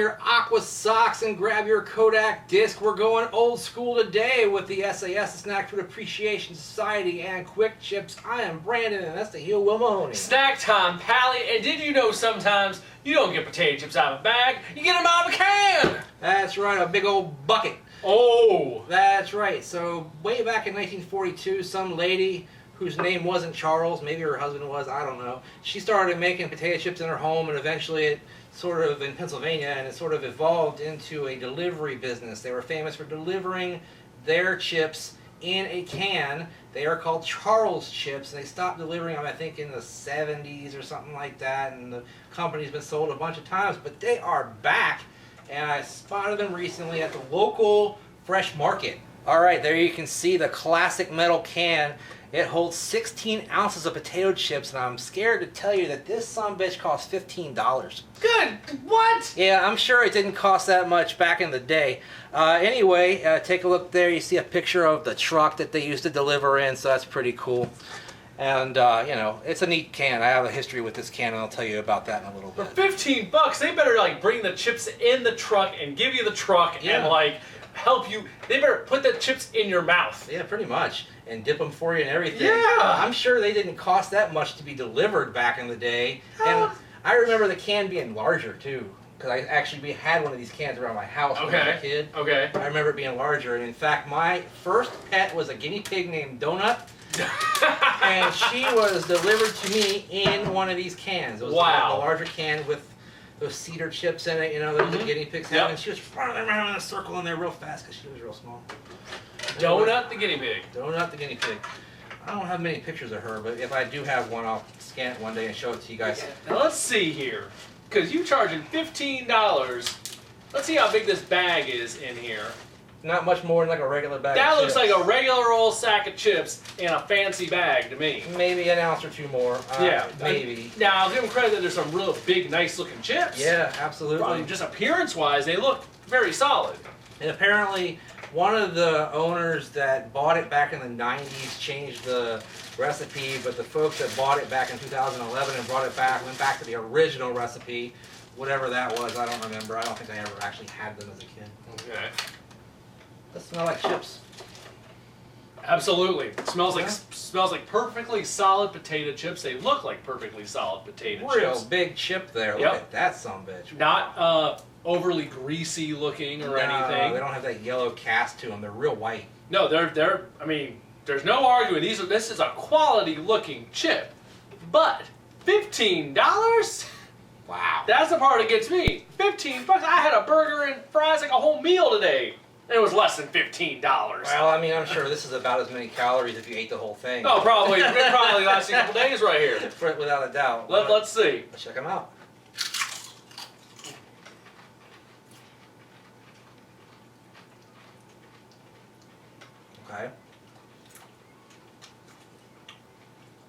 your aqua socks and grab your Kodak disc. We're going old school today with the sAs, the Snack Food Appreciation Society, and QuickChips. I am Brandon, and that's the heel Will Mahoney. Snack time, Pally. And did you know sometimes you don't get potato chips out of a bag, you get them out of a can? That's right, a big old bucket. Oh! That's right. So way back in 1942, some lady whose name wasn't Charles, maybe her husband was, I don't know, she started making potato chips in her home, and eventually it sort of, in Pennsylvania, and it sort of evolved into a delivery business. They were famous for delivering their chips in a can. They are called Charles chips, and they stopped delivering them, I think, in the 70s or something like that, and the company's been sold a bunch of times, but they are back, and I spotted them recently at the local fresh market. All right, there you can see the classic metal can. It holds 16 ounces of potato chips, and I'm scared to tell you that this sumbitch costs $15. Good! What? Yeah, I'm sure it didn't cost that much back in the day. Anyway, take a look there. You see a picture of the truck that they used to deliver in, so that's pretty cool. And, you know, it's a neat can. I have a history with this can, and I'll tell you about that in a little bit. For 15 bucks, they better, like, bring the chips in the truck and give you the truck and, like, help you. They better put the chips in your mouth. Yeah, pretty much. And dip them for you and everything. Yeah! I'm sure they didn't cost that much to be delivered back in the day. And I remember the can being larger, too. Because I actually had one of these cans around my house when I was a kid. Okay. I remember it being larger. And in fact, my first pet was a guinea pig named Donut. And she was delivered to me in one of these cans. It was the larger can with those cedar chips in it, you know, that the guinea pigs have. And she was running around in a circle in there real fast because she was real small. Donut the guinea pig. Donut the guinea pig. I don't have many pictures of her, but if I do have one, I'll scan it one day and show it to you guys. Now let's see here, because you charging $15. Let's see how big this bag is in here. Not much more than like a regular bag That of looks chips. like a regular old sack of chips in a fancy bag to me. Maybe an ounce or two more. Yeah. Maybe. Now, I'll give them credit that there's some real big, nice looking chips. Yeah, absolutely. Probably just appearance-wise, they look very solid. And apparently, one of the owners that bought it back in the 90s changed the recipe, but the folks that bought it back in 2011 and brought it back went back to the original recipe, whatever that was. I don't remember. I don't think I ever actually had them as a kid. Okay. They smell like chips. Absolutely. It smells like perfectly solid potato chips. They look like perfectly solid potato Real chips. big chip there. Look at that sumbitch. Not overly greasy looking or anything. They don't have that yellow cast to them. They're real white. No, they're. I mean, there's no arguing. This is a quality looking chip, but $15. Wow. That's the part that gets me. 15 bucks. I had a burger and fries like a whole meal today. It was less than $15. Well, I mean, I'm sure this is about as many calories if you ate the whole thing. Oh, probably. It probably lasted a couple days right here. Without a doubt. Let's see. Let's check them out. Okay.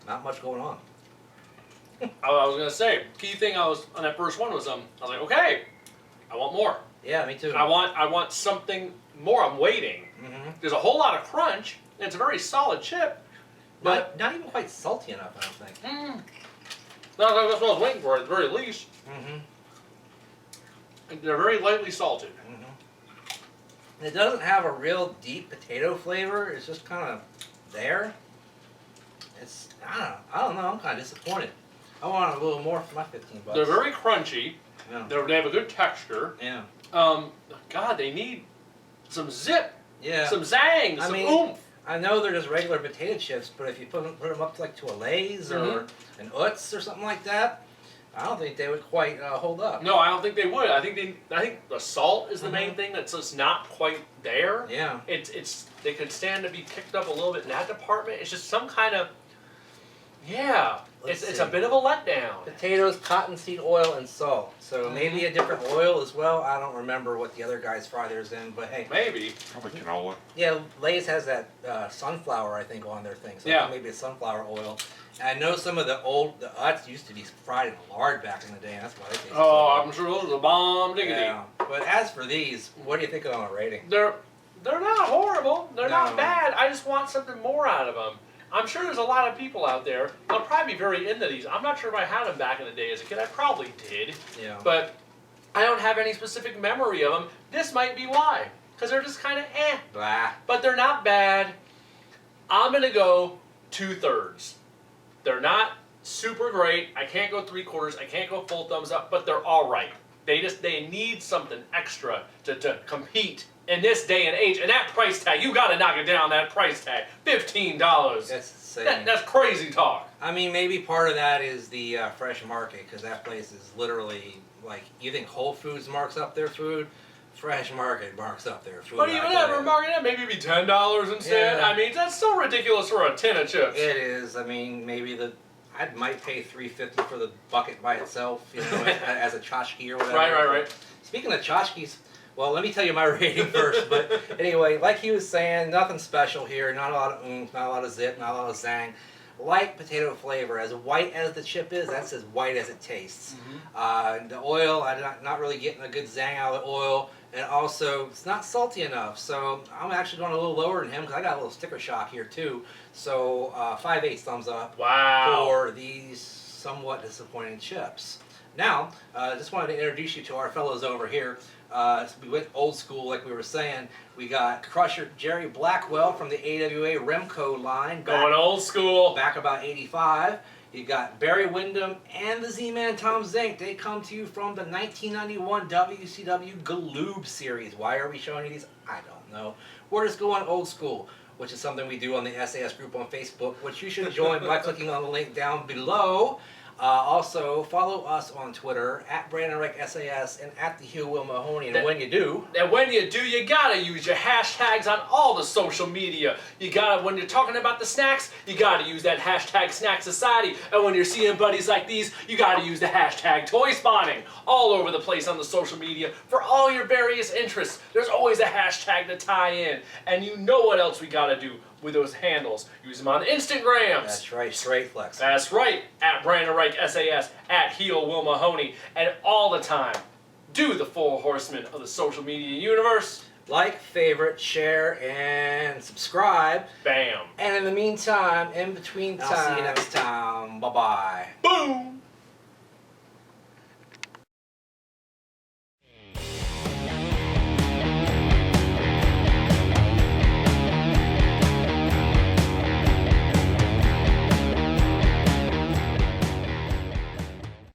Not much going on. I was gonna say, key thing on that first one was I was like, okay, I want more. Yeah, me too. I want something more. I'm waiting. There's a whole lot of crunch. And it's a very solid chip, but not even quite salty enough, I don't think. That's what I was waiting for at the very least. They're very lightly salted. It doesn't have a real deep potato flavor. It's just kind of there. It's I don't know. I'm kind of disappointed. I want a little more for my 15 bucks. They're very crunchy. Yeah. They have a good texture. Yeah. God, they need some zip. Yeah. Some zang. Some oomph. I know they're just regular potato chips, but if you put them up to a Lay's or an Utz or something like that, I don't think they would quite hold up. No, I don't think they would. I think the salt is the main thing that's just not quite there. Yeah. They could stand to be picked up a little bit in that department. It's just some kind of it's a bit of a letdown. Potatoes, cottonseed oil, and salt. So maybe a different oil as well. I don't remember what the other guys fry theirs in, but hey. Maybe. Probably canola. Yeah, Lay's has that sunflower, I think, on their thing. So I think maybe it's sunflower oil. And I know some of the Utz used to be fried in lard back in the day, and that's why they taste so I'm sure those are the bomb diggity. Yeah. But as for these, what do you think of them on a rating? They're not horrible. They're not bad. I just want something more out of them. I'm sure there's a lot of people out there. They'll probably be very into these. I'm not sure if I had them back in the day as a kid. I probably did. Yeah. But I don't have any specific memory of them. This might be why. Because they're just kind of Blah. But they're not bad. I'm going to go 2/3. They're not super great. I can't go 3/4. I can't go full thumbs up, but they're all right. They need something extra to compete in this day and age. And that price tag, you got to knock it down, that price tag. $15. That's insane. That's crazy talk. I mean, maybe part of that is the fresh market, because that place is literally, like, you think Whole Foods marks up their food? Fresh Market marks up their food. But even that, we're marking it, maybe it'd be $10 instead. Yeah. I mean, that's so ridiculous for a tin of chips. It is. I mean, maybe I might pay $3.50 for the bucket by itself, you know, as a tchotchke or whatever. Right. Speaking of tchotchkes, well, let me tell you my rating first. But anyway, like he was saying, nothing special here. Not a lot of oomph, not a lot of zip, not a lot of zang. Light potato flavor, as white as the chip is, that's as white as it tastes. The oil, I'm not really getting a good zang out of the oil, and also it's not salty enough. So I'm actually going a little lower than him because I got a little sticker shock here too. So 5/8 thumbs up for these somewhat disappointing chips. Now, just wanted to introduce you to our fellows over here. We went old school, like we were saying. We got Crusher Jerry Blackwell from the AWA Remco line. Going old school. Back about 85. You got Barry Windham and the Z-Man Tom Zink. They come to you from the 1991 WCW Galoob series. Why are we showing you these? I don't know. We're just going old school, which is something we do on the SAS group on Facebook, which you should join by clicking on the link down below. Also, follow us on Twitter, @BrandonRickSAS and @TheHughWillMahoney. And when you do, you gotta use your hashtags on all the social media. You gotta, when you're talking about the snacks, you gotta use that hashtag Snack Society. And when you're seeing buddies like these, you gotta use the hashtag Toy Spotting. All over the place on the social media for all your various interests. There's always a hashtag to tie in. And you know what else we gotta do with those handles. Use them on Instagrams. that's right, straight flex. That's right, @BrandonRickSAS, @HeelWillMahoney, and all the time, do the 4 horsemen of the social media universe. Like, favorite, share, and subscribe. Bam. And in the meantime, in between time, I'll see you next time. Bye-bye. Boom.